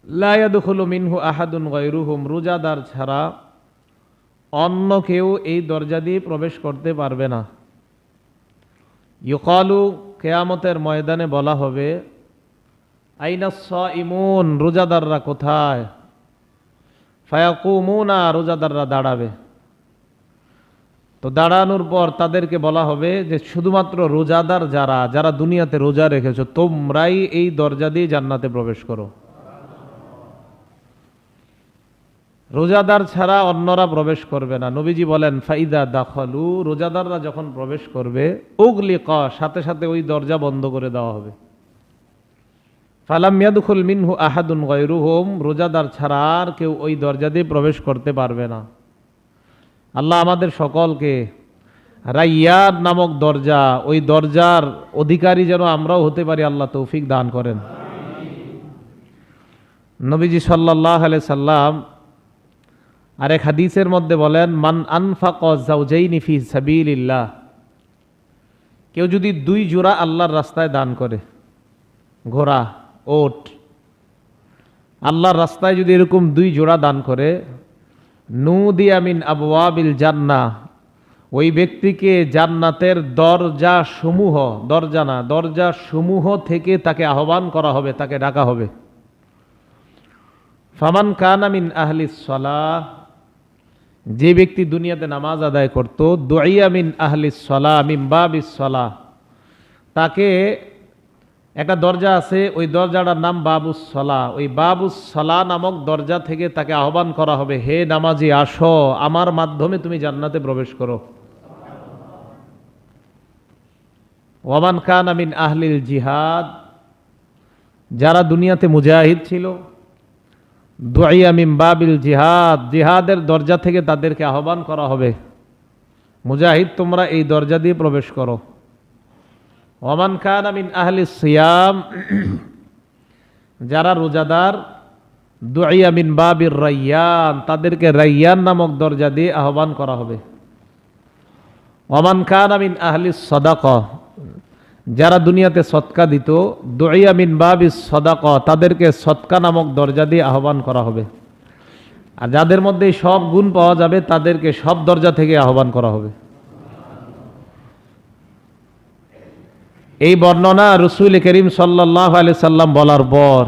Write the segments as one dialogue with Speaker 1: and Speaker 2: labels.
Speaker 1: লা ইয়াদখুলু মিনহু আহাদুন গায়রুহুম, রোজাদার ছাড়া অন্য কেউ এই দরজা দিয়ে প্রবেশ করতে পারবে না। ইউকালু, কিয়ামতের ময়দানে বলা হবে, আইনাস সাইমুন, রোজাদাররা কোথায়? ফায়াকুমুনা, রোজাদাররা দাঁড়াবে। তো দাঁড়ানোর পর তাদেরকে বলা হবে যে শুধুমাত্র রোজাদার যারা যারা দুনিয়াতে রোজা রেখেছো তোমরাই এই দরজা দিয়ে জান্নাতে প্রবেশ করো। রোজাদার ছাড়া অন্যরা প্রবেশ করবে না। নবীজি বলেন ফাইদা দাখালু, রোজাদাররা যখন প্রবেশ করবে উগলিকা, সাথে সাথে ওই দরজা বন্ধ করে দেওয়া হবে। ফালাম ইয়াদখুল মিনহু আহাদুন গায়রুহুম, রোজাদার ছাড়া আর কেউ ওই দরজা দিয়ে প্রবেশ করতে পারবে না। আল্লাহ আমাদের সকলকে রাইয়ান নামক দরজা, ওই দরজার অধিকারী যেন আমরাও হতে পারি, আল্লাহ তৌফিক দান করেন। নবীজি সাল্লাল্লাহু আলাইহি সাল্লাম আরেক হাদিসের মধ্যে বলেন, মান আনফাকা যাওজাইনি ফি সাবিলিল্লাহ, কেউ যদি দুই জোড়া আল্লাহর রাস্তায় দান করে, ঘোড়া, ওট, আল্লাহর রাস্তায় যদি এরকম দুই জোড়া দান করে, নুদিয়া মিন আবওয়াবিল জান্নাহ, ওই ব্যক্তিকে জান্নাতের দরজা সমূহ, দরজা না, দরজা সমূহ থেকে তাকে আহ্বান করা হবে, তাকে ডাকা হবে। ফামান কানা মিন আহলিস সালাহ, যে ব্যক্তি দুনিয়াতে নামাজ আদায় করত, দুইয়া মিন আহলিস সালাহ মিন বাবিস সালাহ, তাকে একটা দরজা আছে, ওই দরজাটার নাম বাবুস সালাহ, ওই বাবুস সালাহ নামক দরজা থেকে তাকে আহ্বান করা হবে, হে নামাজি আসো, আমার মাধ্যমে তুমি জান্নাতে প্রবেশ করো। ওয়ামান কানা মিন আহলিল জিহাদ, যারা দুনিয়াতে মুজাহিদ ছিল, দুইয়া মিন বাবিল জিহাদ, জিহাদের দরজা থেকে তাদেরকে আহ্বান করা হবে, মুজাহিদ তোমরা এই দরজা দিয়ে প্রবেশ করো। ওয়ামান কানা মিন আহলিস সিয়াম, যারা রোজাদার, দুইয়া মিন বাবির রাইয়ান, তাদেরকে রাইয়ান নামক দরজা দিয়ে আহ্বান করা হবে। ওয়ামান কানা মিন আহলিস সাদাকা, যারা দুনিয়াতে সদকা দিত, দুইয়া মিন বাবিস সাদাকা, তাদেরকে সদকা নামক দরজা দিয়ে আহ্বান করা হবে। আর যাদের মধ্যে সব গুণ পাওয়া যাবে তাদেরকে সব দরজা থেকে আহ্বান করা হবে। এই বর্ণনা রাসূল করিম সাল্লাল্লাহু আলাইহি সাল্লাম বলার পর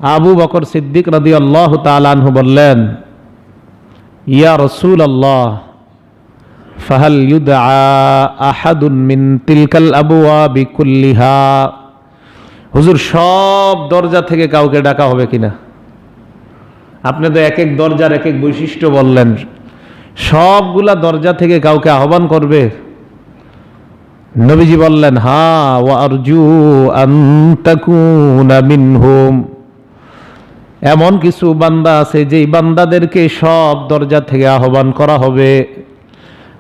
Speaker 1: আবু বকর সিদ্দিক রাদিয়াল্লাহু তাআলা আনহু বললেন, ইয়া রাসূলুল্লাহ, ফাহাল ইউদআ আহাদুন মিন তিলকাল আবওয়াবি কুল্লিহা, হুজুর সব দরজা থেকে কাউকে ডাকা হবে কিনা? আপনি তো এক এক দরজার এক এক বৈশিষ্ট্য বললেন, সবগুলা দরজা থেকে কাউকে আহ্বান করবে? নবীজি বললেন, হ্যাঁ, ওয়া আরজু আন তাকুনা মিনহুম, এমন কিছু বান্দা আছে যেই বান্দাদেরকে সব দরজা থেকে আহ্বান করা হবে।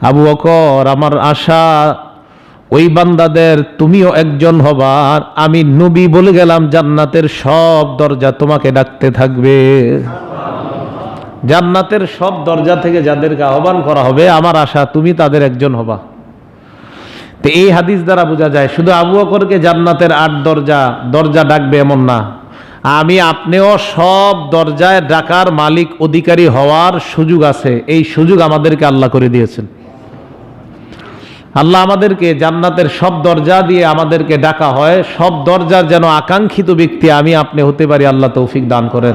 Speaker 1: আবু বকর, আমার আশা ওই বান্দাদের তুমিও একজন হবা, আর আমি নবী বলে গেলাম জান্নাতের সব দরজা তোমাকে ডাকতে থাকবে। জান্নাতের সব দরজা থেকে যাদেরকে আহ্বান করা হবে, আমার আশা তুমি তাদের একজন হবা। তো এই হাদিস দ্বারা বোঝা যায় শুধু আবু বকরকে জান্নাতের 8 দরজা ডাকবে এমন না, আমি আপনিও সব দরজায় ডাকার মালিক অধিকারী হওয়ার সুযোগ আছে। এই সুযোগ আমাদেরকে আল্লাহ করে দিয়েছেন। আল্লাহ আমাদেরকে জান্নাতের সব দরজা দিয়ে আমাদেরকে ডাকা হয়, সব দরজার যেন আকাঙ্ক্ষিত ব্যক্তি আমি আপনি হতে পারি, আল্লাহ তৌফিক দান করেন।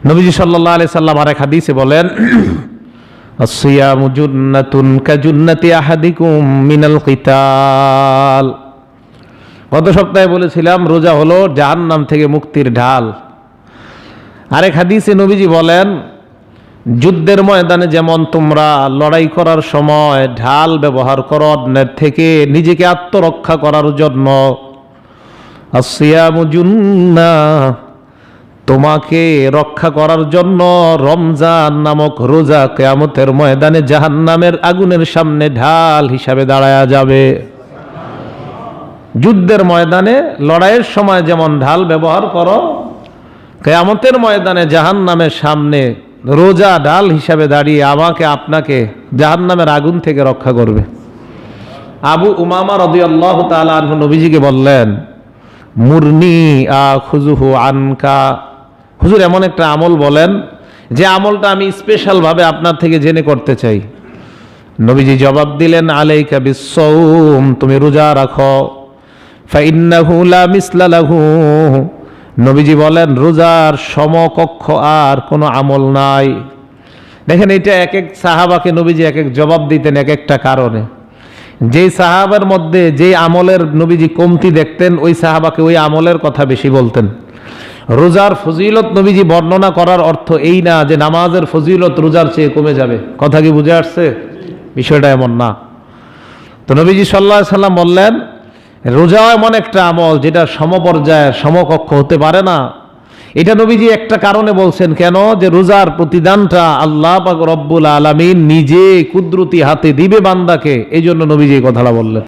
Speaker 1: নবীজি সাল্লাল্লাহু আলাইহি সাল্লাম আরেক হাদিসে বলেন, আসসিয়ামু জুন্নাতুন কাজুন্নাতি আহাদিকুম মিনাল কিতাল। গত সপ্তাহে বলেছিলাম রোজা হলো জাহান্নাম থেকে মুক্তির ঢাল। আরেক হাদিসে নবীজি বলেন, যুদ্ধের ময়দানে যেমন তোমরা লড়াই করার সময় ঢাল ব্যবহার করো অন্যের থেকে নিজেকে আত্মরক্ষা করার জন্য, আসসিয়ামু জুন্নাহ, তোমাকে রক্ষা করার জন্য রমজান নামক রোজা কিয়ামতের ময়দানে জাহান্নামের আগুনের সামনে ঢাল হিসাবে দাঁড়ায়া যাবে। যুদ্ধের ময়দানে লড়াইয়ের সময় যেমন ঢাল ব্যবহার করো, কিয়ামতের ময়দানে জাহান্নামের সামনে রোজা ঢাল হিসাবে দাঁড়িয়ে আমাকে আপনাকে জাহান্নামের আগুন থেকে রক্ষা করবে। আবু উমামা রাদিয়াল্লাহু তাআলা আনহু নবীজিকে বললেন, মুরনি আখুযুহু আনকা, হুজুর এমন একটা আমল বলেন যে আমলটা আমি স্পেশাল ভাবে আপনার থেকে জেনে করতে চাই। নবীজি জবাব দিলেন, আলাইকা বিসসাওম, তুমি রোজা রাখো। ফাইন্নাহু লা মিসলা লাহু, নবীজি বলেন রোজার সমকক্ষ আর কোনো আমল নাই। দেখেন, এটা এক এক সাহাবাকে নবীজি এক এক জবাব দিতেন এক একটা কারণে। যেই সাহাবার মধ্যে যেই আমলের নবীজি কমতি দেখতেন, ওই সাহাবাকে ওই আমলের কথা বেশি বলতেন। রোজার ফজিলত নবীজি বর্ণনা করার অর্থ এই না যে নামাজের ফজিলত রোজার চেয়ে কমে যাবে। কথা কি বুঝে আসছে? বিষয়টা এমন না। তো নবীজি সাল্লাল্লাহু আলাইহি সাল্লাম বললেন, রোজা এমন একটা আমল যেটা সমপর্যায়ের সমকক্ষ হতে পারে না। এটা নবীজি একটা কারণে বলছেন, কেন? যে রোজার প্রতিদানটা আল্লাহ পাক রব্বুল আলামিন নিজে কুদরতি হাতে দিবে বান্দাকে, এই জন্য নবীজি এই কথাটা বললেন।